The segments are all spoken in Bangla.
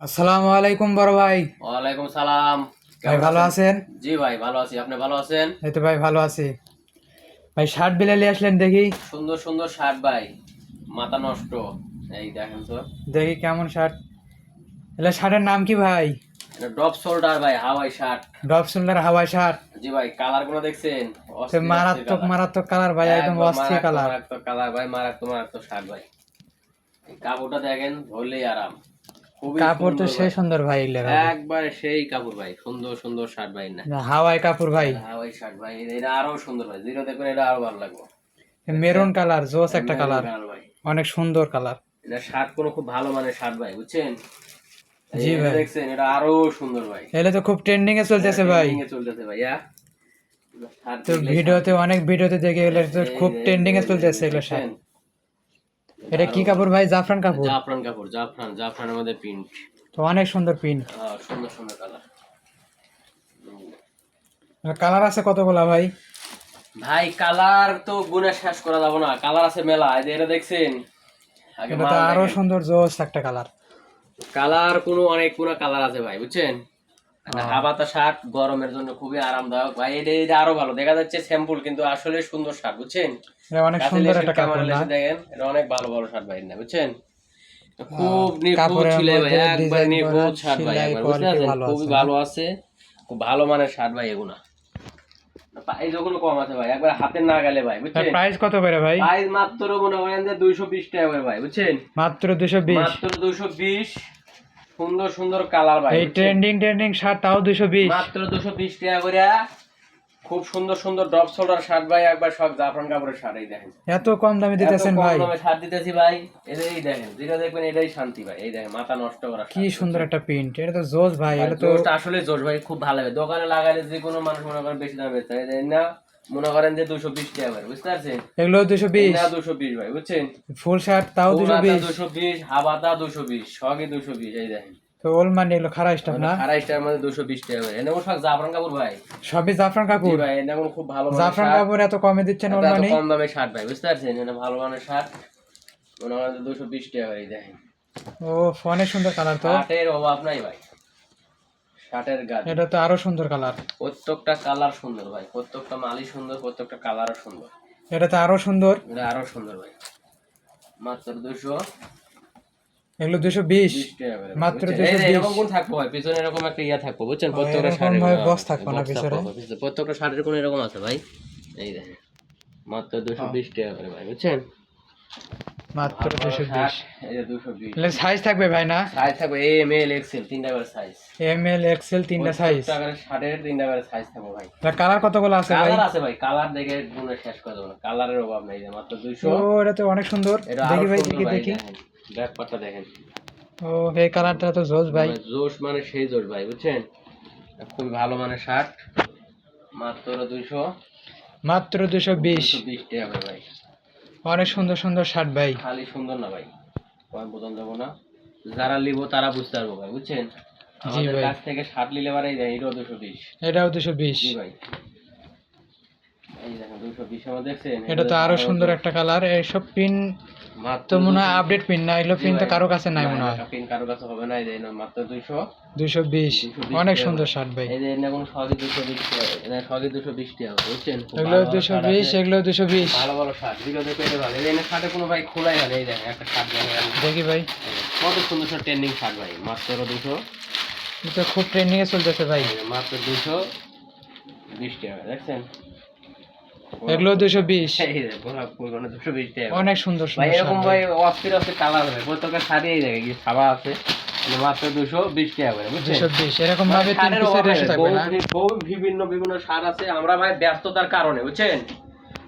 আসসালামু আলাইকুম বড় ভাই। ওয়ালাইকুম সালাম। ভাই কেমন ভালো আছেন? আছেন? জি ভাই ভালো আছি, আপনি ভালো আছেন? এই তো ভাই ভালো আছি। ভাই শার্ট বিলালি আসলেন দেখি। সুন্দর সুন্দর শার্ট ভাই, মাথা নষ্ট। এই দেখেন তো, দেখি কেমন শার্ট। এলা শার্টের নাম কি ভাই? এটা ড্রপ শোল্ডার ভাই, Hawaii shirt. Drop shoulder Hawaii shirt. জি ভাই, কালার গুলো দেখছেন? তো অস্থির অস্থির মারাত্মক কালার, মারাত্মক কালার ভাই, একদম একবার অস্থির মারাত্মক কালার। মারাত্মক কালার ভাই, মারাত্মক মারাত্মক শার্ট ভাই। এই কাপড়টা দেখেন, ধরলেই আরাম, খুবই কাপড় তো সুন্দর সে ভাই। সুন্দর ভাই এগুলা ভাই। একবারে সেই কাপড় ভাই, সুন্দর সুন্দর শার্ট ভাই। না হাওয়াই কাপড় ভাই। হাওয়াই শার্ট ভাই, এটা আরো সুন্দর ভাই, যেটা দেখবেন এটা আরো ভালো লাগবে। দেখছেন? মেরুন কালার, জোস একটা মেরুন কালার। কালার ভাই। অনেক সুন্দর কালার। এটা শার্ট কোনো খুব ভালো মানের শার্ট ভাই, বুঝছেন? জি এটা ভাই। দেখছেন, এটা আরো সুন্দর ভাই। এলে তো খুব ট্রেন্ডিং এ চলতেছে ভাই। ট্রেন্ডিং এ চলতেছে ভাইয়া। শার্ট তো দেখলে শার্ট ভিডিওতে অনেক ভিডিওতে দেখে এগুলো তো খুব ট্রেন্ডিং এ চলতেছে এগুলো শার্ট। দেখছেন? এটা কি আরো কাপড় ভাই? জাফরান কাপড়। জাফরান কাপড়, জাফরান জাফরানের মধ্যে প্রিন্ট। তো অনেক সুন্দর প্রিন্ট। সুন্দর সুন্দর কালার কালার আছে কতগুলা ভাই? ভাই। কালার তো গুণে শেষ করা যাবে না, কালার আছে মেলা। এই যে এটা দেখছেন, আগে এটা তো মাল আরো দেখেন। সুন্দর জোস একটা কালার। কালার কোনো অনেক কোনো কালার আছে ভাই, বুঝছেন? হাবাতা শার্ট গরমের জন্য খুবই আরামদায়ক ভাই। এটা আরো ভালো দেখা যাচ্ছে স্যাম্পল, কিন্তু আসলে সুন্দর শার্ট, বুঝছেন? এটা অনেক কাছে সুন্দর লেসে একটা ক্যামেরা কাপড় না? লেসে দেখেন, এটা অনেক ভালো ভালো শার্ট ভাই, না বুঝছেন? খুব নিখুঁত কাপড়ের ছিলে ভাই, মধ্যে একবার ডিজাইন করা, নিখুঁত শার্ট ভাই, সেলাই একবার বুঝতে কোয়ালিটি পারছেন? ভালো খুবই আছে না? ভালো আছে, খুব ভালো মানের শার্ট ভাই এগুলা। প্রাইস ওগুলো কম আছে ভাই, একবার হাতে না গেলে ভাই, তার বুঝছেন? প্রাইস কত করে ভাই? প্রাইস মাত্র মনে করেন যে 220 টাকা করে ভাই, বুঝছেন? মাত্র 220? মাত্র 220। সুন্দর সুন্দর কালার ভাই, এই বুঝছেন? ট্রেন্ডিং ট্রেন্ডিং শার্ট তাও 220? মাত্র 220 টাকা করে। খুব সুন্দর সুন্দর ড্রপ শোল্ডার শার্ট ভাই, একবার সব জাফরান কাপড়ের শার্ট। এই দেখেন, এত কম দামে এত দিতেছেন কম ভাই? দামে শার্ট দিতেছি ভাই। এই দেখেন, যেটা দেখবেন এটাই শান্তি ভাই। এই দেখেন, মাথা নষ্ট করা কি শার্ট, সুন্দর বুঝছেন? একটা প্রিন্ট, এটা তো জোস ভাই, ভাই এটা তো। জোসটা আসলে জোস ভাই, খুব ভালো হবে দোকানে লাগালে। যে কোনো মানুষ মনে করেন বেশি দামে বেচতে হয়, না মনে করেন যে 220 টাকা ভাই, বুঝতে পারছেন? এগুলো 220? না 220 ভাই, বুঝছেন? ফুল শার্ট তাও পুরাটা 220? 220, হাবাতা 220, সবই 220। এই দেখেন, তো ওল মানে এগুলো খারা স্টাফ না? আড়াই স্টার মধ্যে 220 টাকা ভাই। এনে সব জাফরান কাপড় ভাই। সবই জাফরান জি কাপড়? ভাই, এনে খুব ভালো মানের জাফরান শার্ট। কাপড় এত কমে দিচ্ছেন ওল এত মানে? কম দামে শার্ট ভাই, বুঝতে পারছেন? এটা ভালো মানের শার্ট, মনে করেন 220 টাকা ভাই। দেখেন, ও, অনেক সুন্দর কালার তো। শার্টের অভাব নাই ভাই, শার্টের গাছ। এটা তো আরো সুন্দর কালার। প্রত্যেকটা কালার সুন্দর ভাই, প্রত্যেকটা মালই সুন্দর, প্রত্যেকটা কালারও সুন্দর। এটা তো আরো সুন্দর। এটা আরো সুন্দর ভাই। মাত্র 220 এগুলো 220? টাকা করে, মাত্র বুঝছেন? এই যে 220? এরকম কোন থাকবো ভাই, পিছনে এরকম একটা ইয়া থাকবো, বুঝছেন? প্রত্যেকটা এরকম শার্টের ভাবে বক্স থাকবো না বক্স পিছনে? থাকবো, বুঝছেন? প্রত্যেকটা শার্টের কোন এরকম আছে ভাই। এই দেখেন, মাত্র 220 টাকা করে ভাই, বুঝছেন? মাত্র ভালো ভালো 220? শার্ট, এই যে 220। সাইজ থাকবে ভাই না? সাইজ থাকবে এম এল এক্সেল, তিনটা করে সাইজ। এম এল এক্সেল তিনটা সাইজ? প্রত্যেকটা করে শার্টের তিনটা করে সাইজ থাকবে ভাই। কালার কতগুলো আছে ভাই? কালার আছে ভাই, কালার দেখে গুণে শেষ করে দেবো না, কালারের অভাব নাই। যে মাত্র 200। ও, এটা তো অনেক সুন্দর। এটা আরো দেখি ভাই, সুন্দর দেখি ভাই, দেখি। দেখেন ব্যাক পার্টটা দেখেন। ও, এই কালারটা তো জোস ভাই। মানে জোশ মানে সেই জোশ ভাই, বুঝছেন? খুবই ভালো মানের শার্ট, মাত্র 200। মাত্র 220? 220 টাকা করে ভাই। অনেক সুন্দর সুন্দর শার্ট ভাই। খালি সুন্দর না ভাই, কয় বোঝান যাবো না। যারা নিবো তারা বুঝতে পারবো ভাই, বুঝছেন? জি আমাদের ভাই। কাছ থেকে শার্ট নিলে পারেই দেয়, এটাও 220। এটাও 220? জি ভাই, এই দেখেন 220 আমার দেখছেন। এটা তো আরো সুন্দর একটা কালার। এইসব পিন মাত্র তো মনে হয় আপডেট পিন না, এগুলো পিন তো কারো কাছে নাই মনে হয়। পিন কারো কাছে হবে না। এই যে মাত্র 200। 220? 220 অনেক টাকা সুন্দর করে। শার্ট ভাই। এই যে এনে কোনো সবই 220 টাকা, এনে সবই 220 টাকা, বুঝছেন? খুব এগুলো ভালো ভালো শার্ট 220, আছে, এগুলো 220? ভালো ভালো শার্ট। ভিডিও দেখে এটা ভালো। এই যে এনে শার্টে কোনো ভাই খোলাই হয় না। এই দেখেন একটা শার্ট দেখেন, দেখি ভাই। কত সুন্দর সুন্দর ট্রেন্ডিং শার্ট ভাই, মাত্র 200। এটা খুব ট্রেন্ডিং এ চলতেছে ভাই। এই যে মাত্র 220 টাকা, দেখছেন? এগুলো 220? এই যে গোলাপ ফুল মানে 220 টাকা অনেক সুন্দর ভাই। সুন্দর এরকম শার্ট ভাই ভাই। অস্থির অস্থির কালার হবে, প্রত্যেকটা শাড়ি এই দেখে কি ছাপা আছে। মানে মাত্র 220 টাকা করে, বুঝছেন? 220 এরকম ভাবে তিন সারের পিসের অভাব রেশো নেই, থাকবে না? বহু বিভিন্ন বিভিন্ন সার আছে। আমরা ভাই ব্যস্ততার কারণে, বুঝছেন?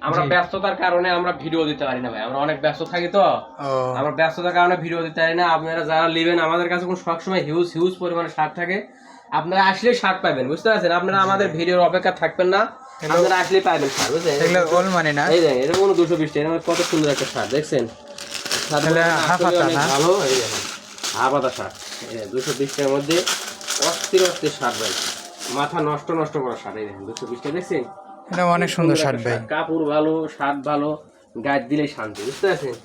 আমরা জি। ব্যস্ততার কারণে আমরা ভিডিও দিতে পারি না ভাই, আমরা অনেক ব্যস্ত থাকি তো। ও, আমরা ব্যস্ততার কারণে ভিডিও দিতে পারি না। আপনারা যারা নেবেন, আমাদের কাছে কোনো সবসময় হিউজ হিউজ পরিমাণে শার্ট থাকে। আপনারা আসলে শার্ট পাবেন, বুঝতে পারছেন? আপনারা আমাদের ভিডিওর অপেক্ষা থাকবেন না, আপনারা আসলে পাবেন শার্ট, বুঝছেন? এগুলো ওল মানে না? এই দেখেন, এটা কোনো 220 টাকা, এর কত সুন্দর একটা শার্ট, দেখছেন? তাহলে হাফ হাতা অনেক না? ভালো। এই দেখেন, হাফাতা শার্ট, 220 টাকার মধ্যে অস্থির অস্থির শার্ট ভাই, মাথা নষ্ট নষ্ট করা শার্ট। এই দেখেন 220 টাকা, দেখছেন? এটা অনেক সুন্দর শার্ট ভাই। কাপড় ভালো, শার্ট ভালো, গায়ে দিলে শান্তি, বুঝতে পারছেন?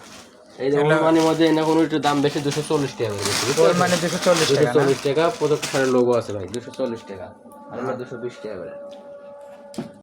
এই যে ওলমানির মধ্যে না কোনো একটু দাম বেশি 240 টাকা করে বেশি ওর মানে 240 টাকা না? 240 টাকা প্রত্যেকটা শাড়ির লোগো আছে ভাই 240 টাকা আর আমরা 220 টাকা করে